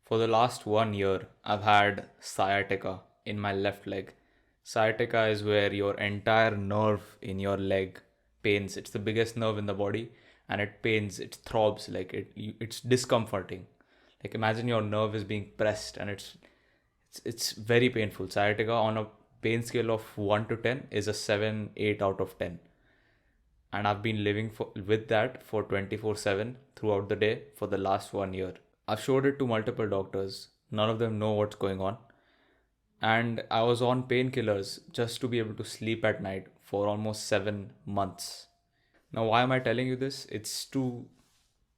For the last 1 year, I've had sciatica in my left leg. Sciatica is where your entire nerve in your leg pains. It's the biggest nerve in the body, and it pains. It throbs like it's discomforting. Like imagine your nerve is being pressed, and it's very painful. Sciatica on a pain scale of 1 to 10 is a 7, 8 out of 10, and I've been living with that for 24/7 throughout the day for the last 1 year. I've showed it to multiple doctors. None of them know what's going on. And I was on painkillers just to be able to sleep at night for almost 7 months. Now, why am I telling you this? It's to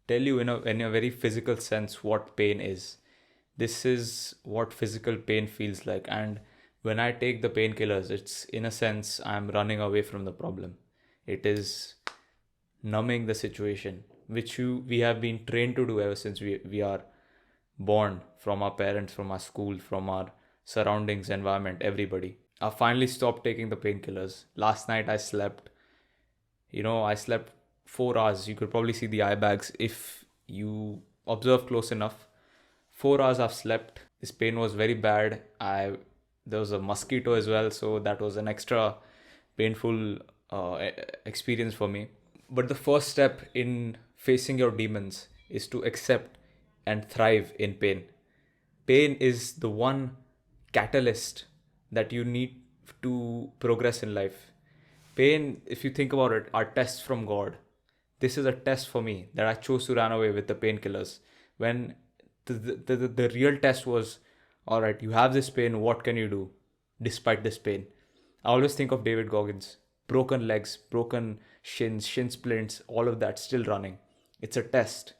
tell you in a very physical sense what pain is. This is what physical pain feels like. And when I take the painkillers, it's in a sense I'm running away from the problem. It is numbing the situation, which we have been trained to do ever since we are born, from our parents, from our school, from our surroundings, environment, everybody. I finally stopped taking the painkillers. Last night I slept 4 hours. You could probably see the eye bags if you observe close enough. 4 hours I've slept. This pain was very bad. I There was a mosquito as well, so that was an extra painful experience for me. But the first step in facing your demons is to accept and thrive in pain. Pain is the one catalyst that you need to progress in life. Pain, if you think about it, are tests from God. This is a test for me that I chose to run away with the painkillers. When the real test was, all right, you have this pain, what can you do despite this pain? I always think of David Goggins. Broken legs, broken shins, shin splints, all of that still running. It's a test.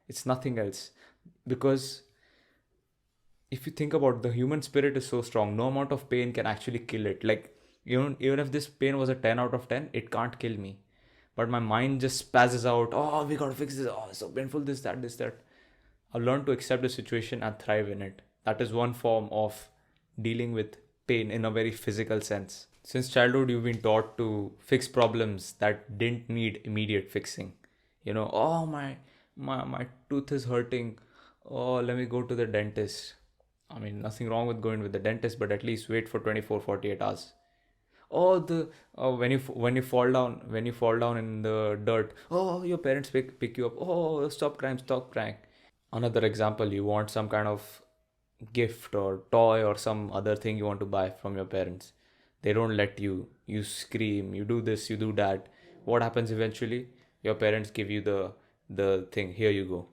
It's nothing else. Because if you think about it, the human spirit is so strong, no amount of pain can actually kill it. Like, even if this pain was a 10 out of 10, it can't kill me. But my mind just spazzes out, oh, we gotta fix this, oh, it's so painful, this, that. I've learned to accept the situation and thrive in it. That is one form of dealing with pain in a very physical sense. Since childhood, you've been taught to fix problems that didn't need immediate fixing. Oh, my tooth is hurting. Oh, let me go to the dentist. I mean, nothing wrong with going with the dentist, but at least wait for 24, 48 hours. Oh, the when you fall down in the dirt. Oh, your parents pick you up. Oh, stop crying. Another example, you want some kind of gift or toy or some other thing you want to buy from your parents. They don't let you. You scream, you do this, you do that. What happens eventually? Your parents give you the thing. Here you go.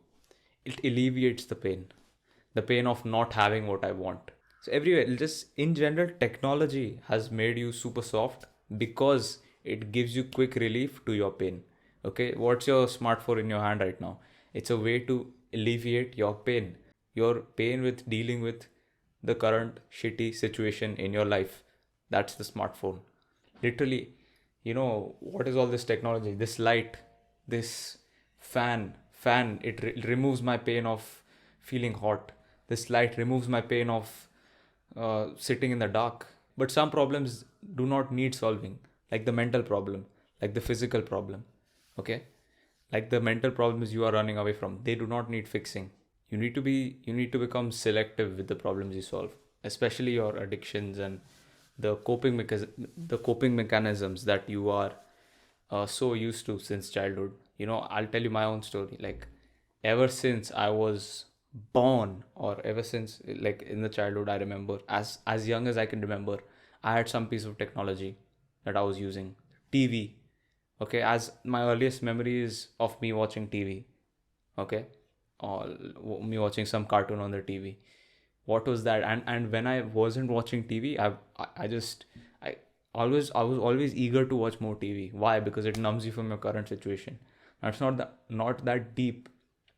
It alleviates the pain of not having what I want. So everywhere, just in general, technology has made you super soft because it gives you quick relief to your pain. Okay, what's your smartphone in your hand right now? It's a way to alleviate your pain with dealing with the current shitty situation in your life. That's the smartphone. Literally, what is all this technology? This light, this fan, it removes my pain of feeling hot. This light removes my pain of sitting in the dark. But some problems do not need solving, like the mental problem, like the physical problem. Okay, like the mental problems you are running away from, they do not need fixing. You need to become selective with the problems you solve, especially your addictions and the coping mechanisms that you are so used to since childhood. I'll tell you my own story. Like, ever since I was born, or ever since, like, in the childhood, I remember, as young as I can remember, I had some piece of technology that I was using. TV. Okay, as my earliest memory is of me watching TV. Okay, or me watching some cartoon on the TV. What was that? And when I wasn't watching TV, I just I was always eager to watch more TV. Why? Because it numbs you from your current situation. That's not that deep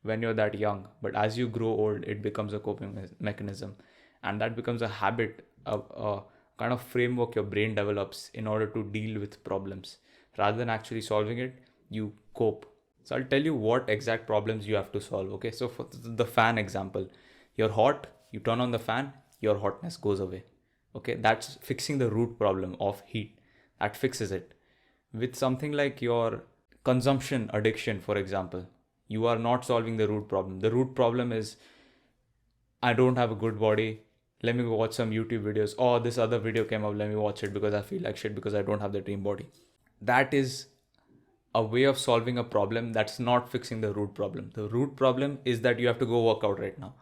when you're that young, but as you grow old, it becomes a coping mechanism, and that becomes a habit, a kind of framework your brain develops in order to deal with problems. Rather than actually solving it, you cope. So I'll tell you what exact problems you have to solve. Okay, so for the fan example, you're hot, you turn on the fan, your hotness goes away. Okay, that's fixing the root problem of heat. That fixes it. With something like your consumption addiction, for example, you are not solving the root problem. The root problem is, I don't have a good body, let me go watch some YouTube videos. Oh, this other video came up, let me watch it because I feel like shit because I don't have the dream body. That is a way of solving a problem that's not fixing the root problem. The root problem is that you have to go work out right now.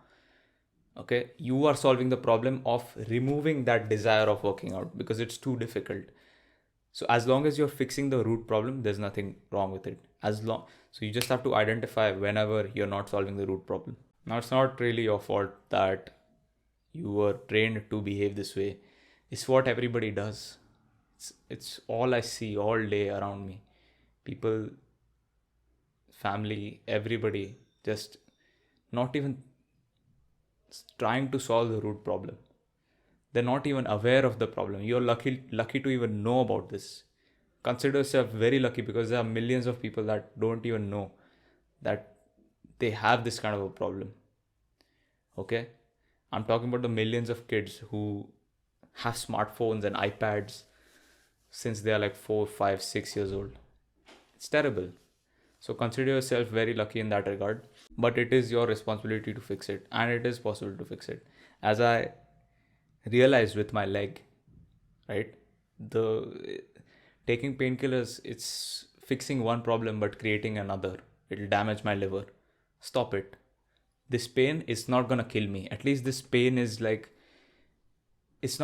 Okay, you are solving the problem of removing that desire of working out because it's too difficult. So as long as you're fixing the root problem, there's nothing wrong with it. So you just have to identify whenever you're not solving the root problem. Now it's not really your fault that you were trained to behave this way. It's what everybody does. It's all I see all day around me. People, family, everybody just not even trying to solve the root problem. They're not even aware of the problem. You're lucky to even know about this. Consider yourself very lucky because there are millions of people that don't even know that they have this kind of a problem. Okay? I'm talking about the millions of kids who have smartphones and iPads since they are like 4, 5, 6 years old. It's terrible. So consider yourself very lucky in that regard. But it is your responsibility to fix it, and it is possible to fix it. As I realized with my leg, right? The taking painkillers, it's fixing one problem but creating another. It'll damage my liver. Stop it. This pain is not gonna kill me. At least this pain is like, it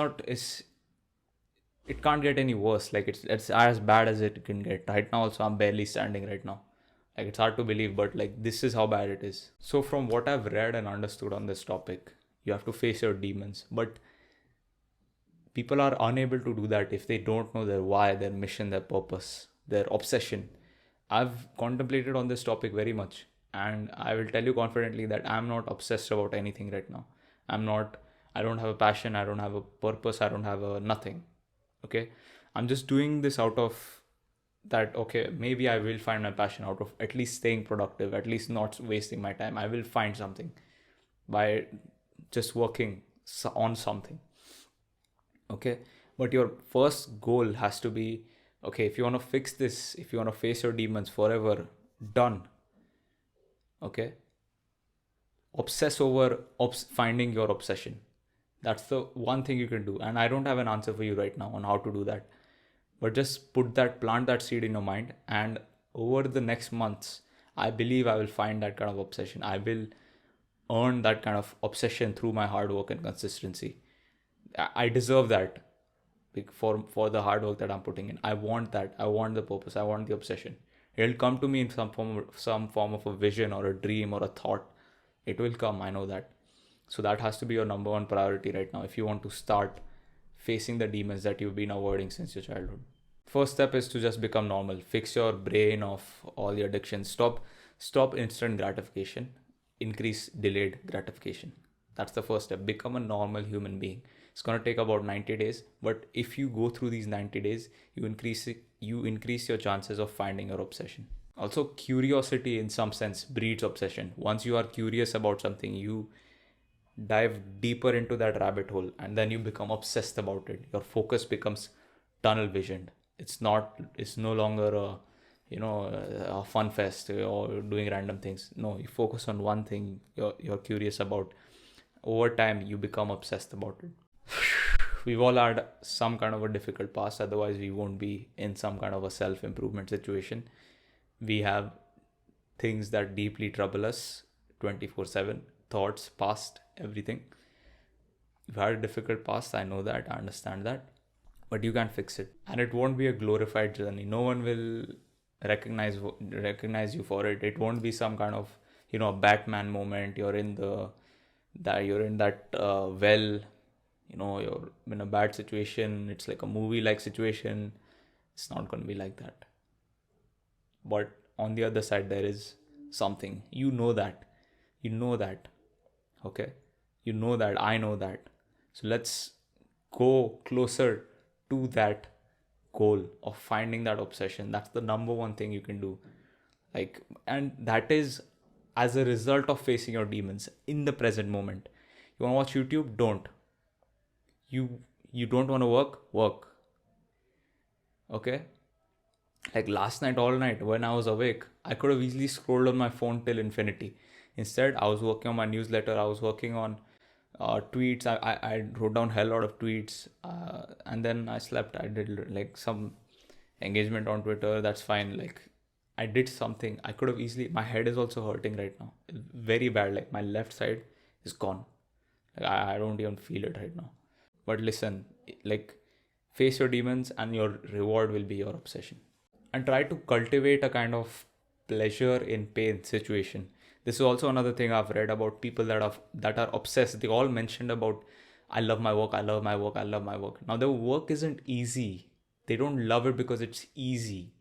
can't get any worse. Like it's as bad as it can get. Right now also I'm barely standing right now. Like it's hard to believe, but like this is how bad it is. So from what I've read and understood on this topic, you have to face your demons. But people are unable to do that if they don't know their why, their mission, their purpose, their obsession. I've contemplated on this topic very much, and I will tell you confidently that I'm not obsessed about anything right now. I don't have a passion, I don't have a purpose, I don't have a nothing. Okay? I'm just doing this out of that, okay, maybe I will find my passion out of at least staying productive, at least not wasting my time. I will find something by just working on something. Okay, but your first goal has to be, okay, if you want to fix this, if you want to face your demons forever, done. Okay, obsess over finding your obsession. That's the one thing you can do, and I don't have an answer for you right now on how to do that, but just plant that seed in your mind, and over the next months I believe I will find that kind of obsession. I will earn that kind of obsession through my hard work and consistency. I deserve that for the hard work that I'm putting in. I want that. I want the purpose. I want the obsession. It'll come to me in some form of a vision or a dream or a thought. It will come. I know that. So that has to be your number one priority right now if you want to start facing the demons that you've been avoiding since your childhood. First step is to just become normal. Fix your brain of all the addictions. Stop instant gratification. Increase delayed gratification. That's the first step. Become a normal human being. It's going to take about 90 days, but if you go through these 90 days, you increase your chances of finding your obsession. Also, curiosity in some sense breeds obsession. Once you are curious about something, you dive deeper into that rabbit hole and then you become obsessed about it. Your focus becomes tunnel visioned. It's no longer a fun fest or doing random things. No, you focus on one thing you're curious about. Over time, you become obsessed about it. We've all had some kind of a difficult past, otherwise we won't be in some kind of a self-improvement situation. We have things that deeply trouble us 24/7, thoughts, past, everything. You've had a difficult past, I know that, I understand that, but you can't fix it. And it won't be a glorified journey. No one will recognize you for it. It won't be some kind of, a Batman moment. You're in that well, you're in a bad situation. It's like a movie like situation. It's not going to be like that. But on the other side, there is something. You know that. Okay? You know that. I know that. So let's go closer to that goal of finding that obsession. That's the number one thing you can do. And that is as a result of facing your demons in the present moment. You want to watch YouTube? Don't. You don't want to work. Okay? Like last night, all night, when I was awake, I could have easily scrolled on my phone till infinity. Instead, I was working on my newsletter. I was working on Tweets. I wrote down hell lot of tweets, and then I slept. I did like some engagement on Twitter. That's fine. Like I did something. I could have easily. My head is also hurting right now, very bad. Like my left side is gone. Like I don't even feel it right now. But listen, like face your demons, and your reward will be your obsession. And try to cultivate a kind of pleasure in pain situation. This is also another thing I've read about people that are obsessed. They all mentioned about, I love my work, I love my work, I love my work. Now their work isn't easy. They don't love it because it's easy.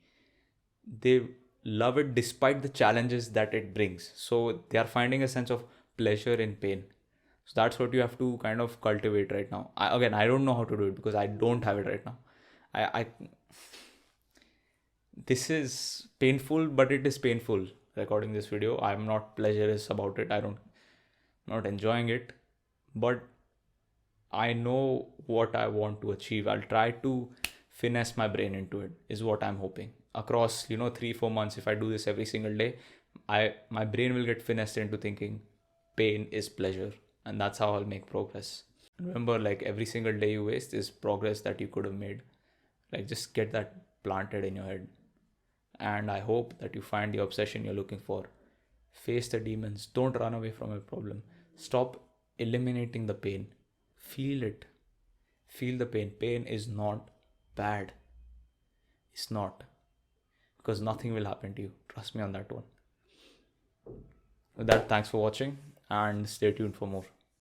They love it despite the challenges that it brings. So they are finding a sense of pleasure in pain. So that's what you have to kind of cultivate right now. I don't know how to do it because I don't have it right now. I This is painful, but it is painful recording this video. I'm not pleasurous about it. Not enjoying it, but I know what I want to achieve. I'll try to finesse my brain into it, is what I'm hoping. Across, 3-4 months, if I do this every single day, my brain will get finessed into thinking pain is pleasure. And that's how I'll make progress. Remember, like every single day you waste is progress that you could have made. Like just get that planted in your head. And I hope that you find the obsession you're looking for. Face the demons. Don't run away from a problem. Stop eliminating the pain. Feel it. Feel the pain. Pain is not bad. It's not. Because nothing will happen to you. Trust me on that one. With that, thanks for watching and stay tuned for more.